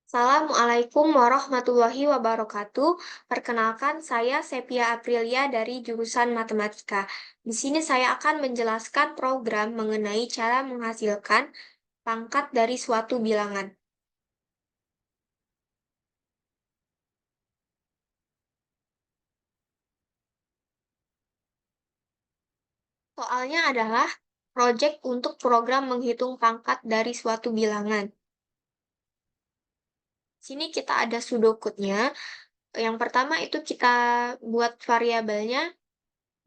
Assalamualaikum warahmatullahi wabarakatuh. Perkenalkan, saya Sepia Aprilia dari jurusan Matematika. Di sini saya akan menjelaskan program mengenai cara menghasilkan pangkat dari suatu bilangan. Soalnya adalah proyek untuk program menghitung pangkat dari suatu bilangan. Sini kita ada pseudocode-nya. Yang pertama itu kita buat variabelnya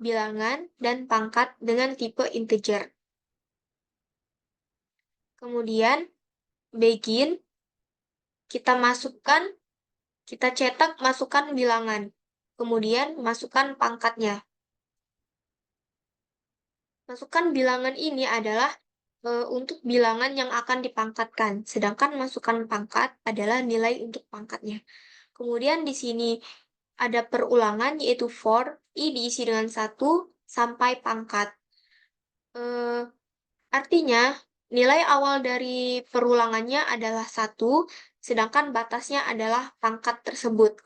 bilangan dan pangkat dengan tipe integer. Kemudian begin, kita cetak masukkan bilangan. Kemudian masukkan pangkatnya. Masukkan bilangan ini adalah untuk bilangan yang akan dipangkatkan, sedangkan masukkan pangkat adalah nilai untuk pangkatnya. Kemudian di sini ada perulangan yaitu for, i diisi dengan 1 sampai pangkat. Artinya, nilai awal dari perulangannya adalah 1, sedangkan batasnya adalah pangkat tersebut.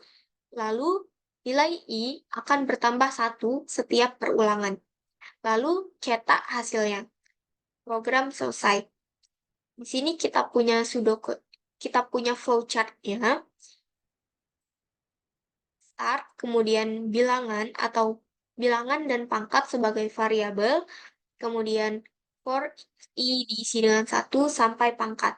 Lalu, nilai I akan bertambah 1 setiap perulangan. Lalu, cetak hasilnya. Program selesai. Di sini kita punya pseudocode. Kita punya flowchart-nya. Start, kemudian bilangan dan pangkat sebagai variabel, kemudian for i diisi dengan 1 sampai pangkat.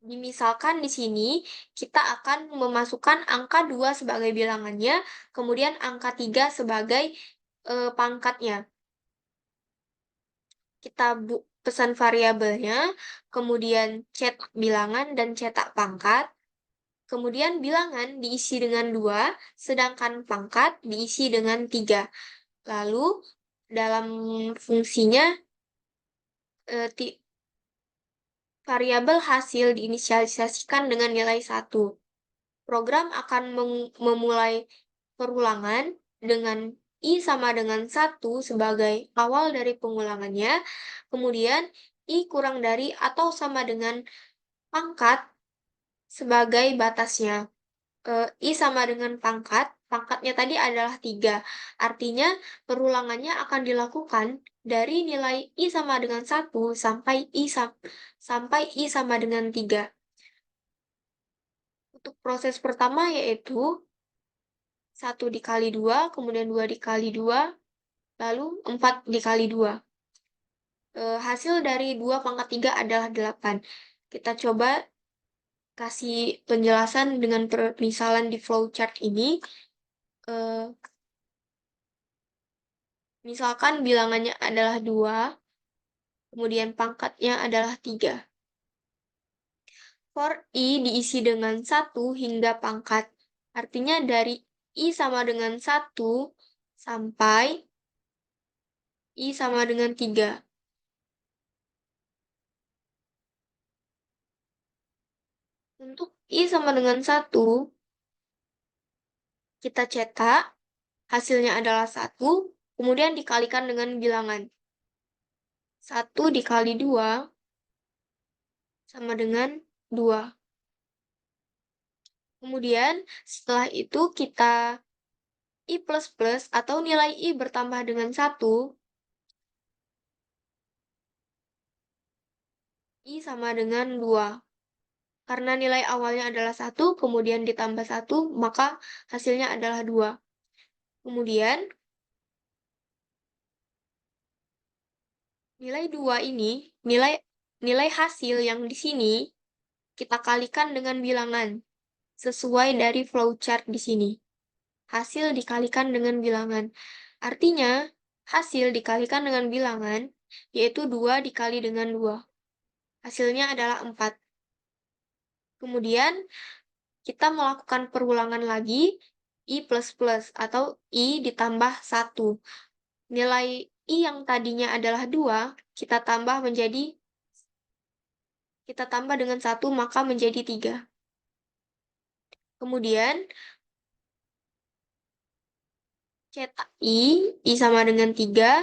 Misalkan di sini kita akan memasukkan angka 2 sebagai bilangannya, kemudian angka 3 sebagai pangkatnya. Kita pesan variabelnya, kemudian cetak bilangan dan cetak pangkat. Kemudian bilangan diisi dengan 2, sedangkan pangkat diisi dengan 3. Lalu dalam fungsinya variabel hasil diinisialisasikan dengan nilai 1. Program akan memulai perulangan dengan I sama dengan 1 sebagai awal dari pengulangannya, kemudian I kurang dari atau sama dengan pangkat sebagai batasnya. I sama dengan pangkatnya tadi adalah 3. Artinya perulangannya akan dilakukan dari nilai I sama dengan 1 sampai I sama dengan 3. Untuk proses pertama yaitu 1 dikali 2, kemudian 2 dikali 2, lalu 4 dikali 2. Hasil dari 2 pangkat 3 adalah 8. Kita coba kasih penjelasan dengan permisalan di flowchart ini. Misalkan bilangannya adalah 2, kemudian pangkatnya adalah 3. For I diisi dengan 1 hingga pangkat. Artinya dari I sama dengan 1 sampai I sama dengan 3. Untuk I sama dengan 1, kita cetak, hasilnya adalah 1, kemudian dikalikan dengan bilangan. 1 dikali 2 sama dengan 2. Kemudian setelah itu kita I plus plus atau nilai I bertambah dengan 1, I sama dengan 2. Karena nilai awalnya adalah 1, kemudian ditambah 1, maka hasilnya adalah 2. Kemudian, nilai 2 ini, nilai hasil yang di sini, kita kalikan dengan bilangan, sesuai dari flowchart di sini. Hasil dikalikan dengan bilangan. Artinya, hasil dikalikan dengan bilangan, yaitu 2 dikali dengan 2. Hasilnya adalah 4. Kemudian, kita melakukan perulangan lagi, I plus plus atau I ditambah 1. Nilai I yang tadinya adalah 2, kita tambah dengan 1, maka menjadi 3. Kemudian, cetak I sama dengan 3,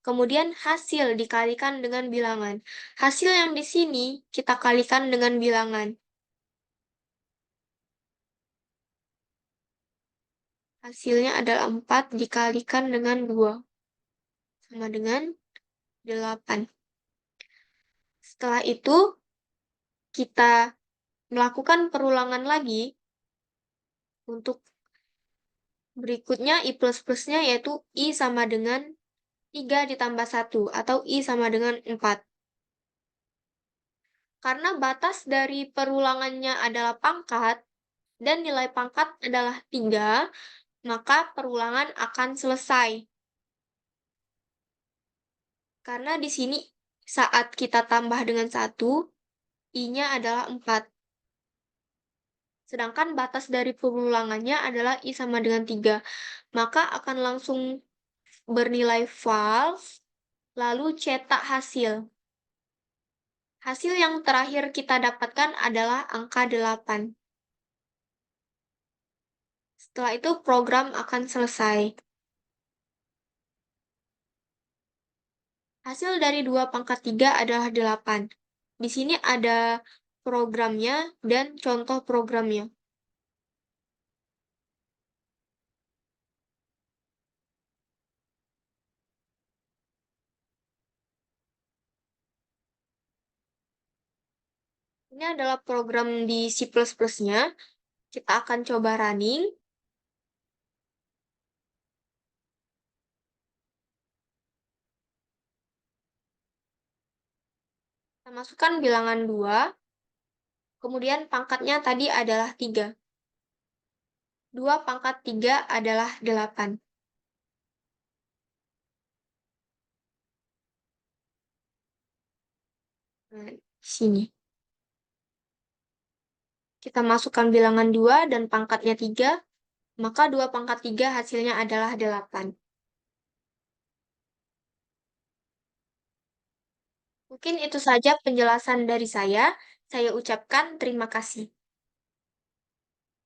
Kemudian hasil dikalikan dengan bilangan. Hasil yang di sini kita kalikan dengan bilangan. Hasilnya adalah 4 dikalikan dengan 2, sama dengan 8. Setelah itu, kita melakukan perulangan lagi untuk berikutnya I plus plusnya yaitu I sama dengan 3 ditambah 1 atau I sama dengan 4. Karena batas dari perulangannya adalah pangkat dan nilai pangkat adalah 3, maka perulangan akan selesai. Karena di sini saat kita tambah dengan 1, I-nya adalah 4. Sedangkan batas dari perulangannya adalah I sama dengan 3. Maka akan langsung bernilai false, lalu cetak hasil. Hasil yang terakhir kita dapatkan adalah angka 8. Setelah itu program akan selesai. Hasil dari 2 pangkat 3 adalah 8. Di sini ada programnya dan contoh programnya. Ini adalah program di C++-nya. Kita akan coba running. Kita masukkan bilangan 2, kemudian pangkatnya tadi adalah 3. 2 pangkat 3 adalah 8. Nah, di sini. Kita masukkan bilangan 2 dan pangkatnya 3, maka 2 pangkat 3 hasilnya adalah 8. Mungkin itu saja penjelasan dari saya. Saya ucapkan terima kasih.